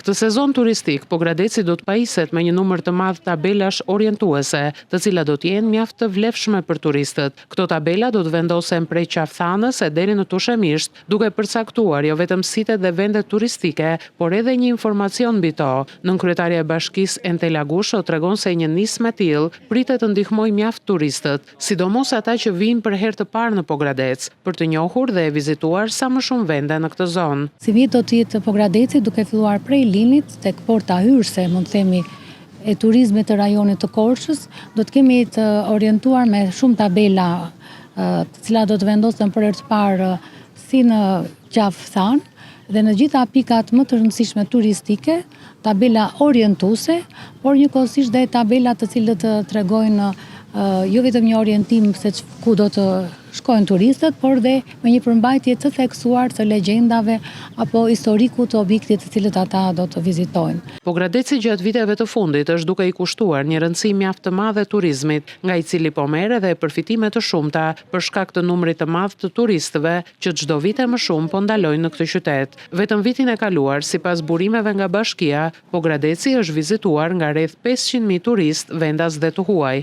Këtë sezon turistik, Pogradeci do të pajiset me një numër të madh tabelash orientuese, të cilat do të jenë mjaft të vlefshme për turistët. Këto tabela do të vendosen prej Qafthanës e deri në Tushemisht, duke përcaktuar jo vetëm sitet dhe vendet turistike, por edhe një informacion mbi to. Nënkryetaria e Bashkisë Entela Gusho tregon se një nismë e tillë pritet të ndihmojë mjaft turistët, sidomos ata që vijnë për herë të parë në Pogradec, për të njohur dhe vizituar sa më shumë vende në këtë zonë. Si vit do të jetë Pogradeci duke filluar prej Linit tek porta hyrëse, mund të themi, e turizmit të rajonit të Korçës, do të kemi të orientuar me shumë tabela, të cilat do të vendosen për herë të parë si në Qafthanë dhe në gjitha pikat më të rëndësishme turistike, tabela orientuese, por njëkohësisht dhe tabela të cilët tregojnë jo vetëm një orientim se ku do të shkojnë turistët, por dhe me një përmbajtje të theksuar të legjendave apo historiku të objektit të cilët ata do të vizitojnë. Pogradeci gjatë viteve të fundit është duke i kushtuar një rëndësi mjaft të madhe turizmit, nga i cili po merr edhe përfitime të shumta për shkak të numrit të madh të turistëve që çdo vit më shumë po ndalojnë në këtë qytet. Vetëm vitin e kaluar, sipas burimeve nga bashkia, Pogradeci është vizituar nga rreth 500.000 turistë vendas dhe të huaj.